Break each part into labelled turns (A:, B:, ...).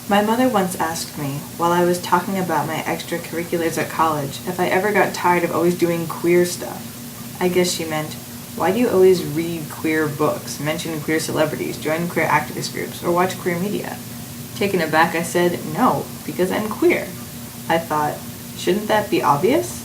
A: My mother once asked me, while I was talking about my extracurriculars at college, if I ever got tired of always doing queer stuff. I guess she meant, why do you always read queer books, mention queer celebrities, join queer activist groups, or watch queer media? Taken aback, I said, no, because I'm queer. I thought, shouldn't that be obvious?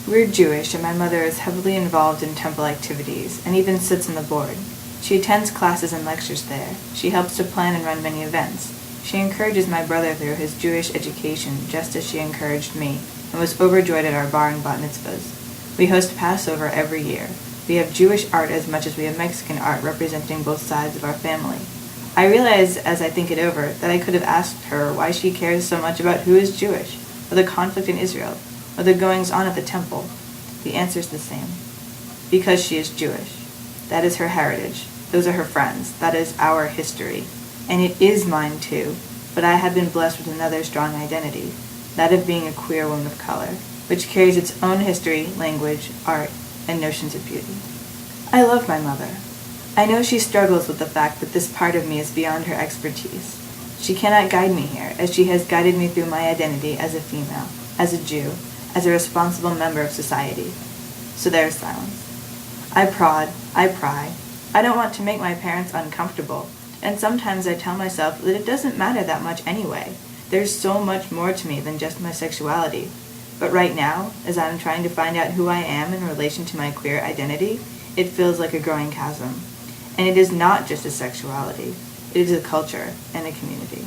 A: We're Jewish, and my mother is heavily involved in temple activities, and even sits on the board. She attends classes and lectures there. She helps to plan and run many events. She encourages my brother through his Jewish education, just as she encouraged me, and was overjoyed at our bar and bat mitzvahs. We host Passover every year. We have Jewish art as much as we have Mexican art representing both sides of our family. I realize, as I think it over, that I could have asked her why she cares so much about who is Jewish, or the conflict in Israel, or the goings-on at the temple. The answer is the same. Because she is Jewish. That is her heritage. Those are her friends. That is our history. And it is mine too, but I have been blessed with another strong identity, that of being a queer woman of color, which carries its own history, language, art, and notions of beauty. I love my mother. I know she struggles with the fact that this part of me is beyond her expertise. She cannot guide me here, as she has guided me through my identity as a female, as a Jew, as a responsible member of society. So there is silence. I prod, I pry. I don't want to make my parents uncomfortable, and sometimes I tell myself that it doesn't matter that much anyway. There's so much more to me than just my sexuality. But right now, as I'm trying to find out who I am in relation to my queer identity, it feels like a growing chasm. And it is not just a sexuality. It is a culture and a community.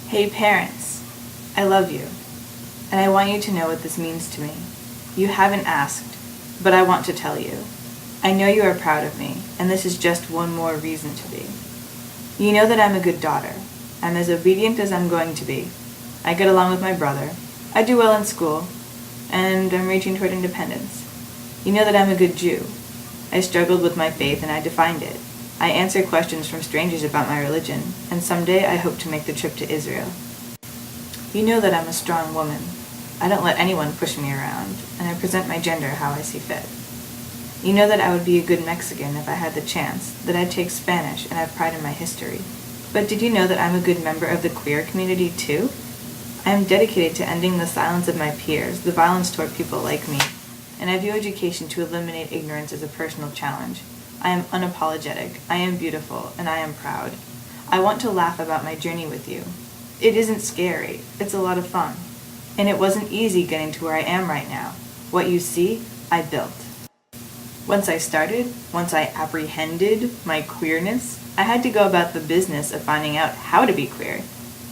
A: Hey parents, I love you. And I want you to know what this means to me. You haven't asked, but I want to tell you. I know you are proud of me, and this is just one more reason to be. You know that I'm a good daughter. I'm as obedient as I'm going to be. I get along with my brother. I do well in school, and I'm reaching toward independence. You know that I'm a good Jew. I struggled with my faith and I defined it. I answer questions from strangers about my religion, and someday I hope to make the trip to Israel. You know that I'm a strong woman. I don't let anyone push me around, and I present my gender how I see fit. You know that I would be a good Mexican if I had the chance, that I'd take Spanish and have pride in my history. But did you know that I'm a good member of the queer community too? I am dedicated to ending the silence of my peers, the violence toward people like me, and I view education to eliminate ignorance as a personal challenge. I am unapologetic, I am beautiful, and I am proud. I want to laugh about my journey with you. It isn't scary, it's a lot of fun. And it wasn't easy getting to where I am right now. What you see, I built. Once I started, once I apprehended my queerness, I had to go about the business of finding out how to be queer.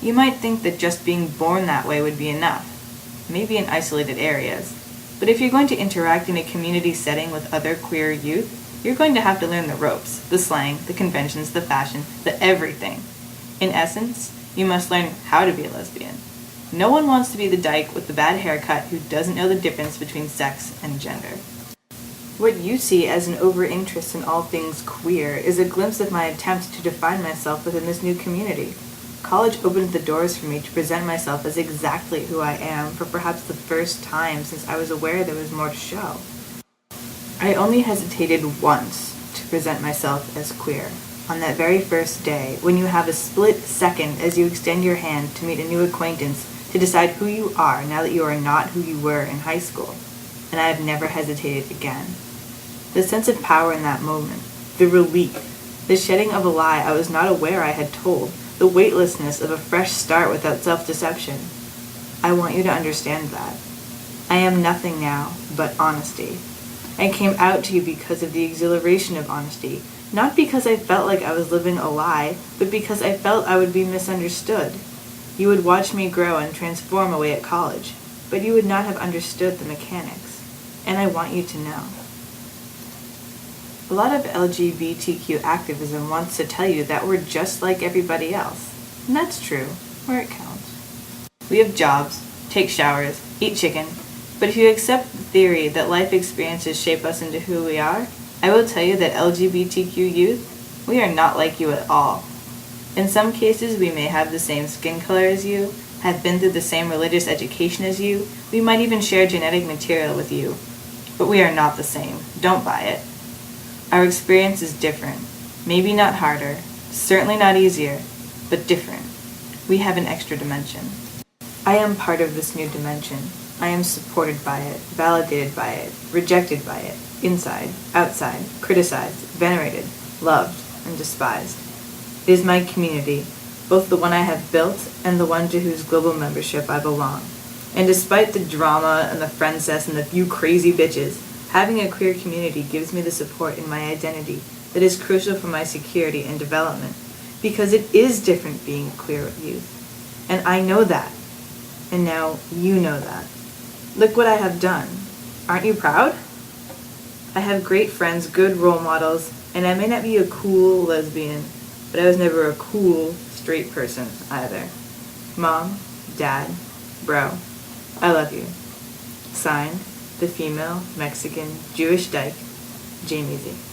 A: You might think that just being born that way would be enough, maybe in isolated areas. But if you're going to interact in a community setting with other queer youth, you're going to have to learn the ropes, the slang, the conventions, the fashion, the everything. In essence, you must learn how to be a lesbian. No one wants to be the dyke with the bad haircut who doesn't know the difference between sex and gender. What you see as an over-interest in all things queer is a glimpse of my attempt to define myself within this new community. College opened the doors for me to present myself as exactly who I am for perhaps the first time since I was aware there was more to show. I only hesitated once to present myself as queer, on that very first day, when you have a split second as you extend your hand to meet a new acquaintance to decide who you are now that you are not who you were in high school. And I have never hesitated again. The sense of power in that moment, the relief, the shedding of a lie I was not aware I had told, the weightlessness of a fresh start without self-deception. I want you to understand that. I am nothing now but honesty. I came out to you because of the exhilaration of honesty, not because I felt like I was living a lie, but because I felt I would be misunderstood. You would watch me grow and transform away at college, but you would not have understood the mechanics, and I want you to know. A lot of LGBTQ activism wants to tell you that we're just like everybody else, and that's true, where it counts. We have jobs, take showers, eat chicken, but if you accept the theory that life experiences shape us into who we are, I will tell you that LGBTQ youth, we are not like you at all. In some cases, we may have the same skin color as you, have been through the same religious education as you, we might even share genetic material with you, but we are not the same. Don't buy it. Our experience is different, maybe not harder, certainly not easier, but different. We have an extra dimension. I am part of this new dimension. I am supported by it, validated by it, rejected by it, inside, outside, criticized, venerated, loved, and despised. It is my community, both the one I have built and the one to whose global membership I belong. And despite the drama and the friend cess and the few crazy bitches, having a queer community gives me the support in my identity that is crucial for my security and development, because it is different being a queer youth. And I know that. And now you know that. Look what I have done. Aren't you proud? I have great friends, good role models, and I may not be a cool lesbian, but I was never a cool straight person either. Mom, Dad, bro, I love you. Signed, the female, Mexican, Jewish dyke, Jaymie Z.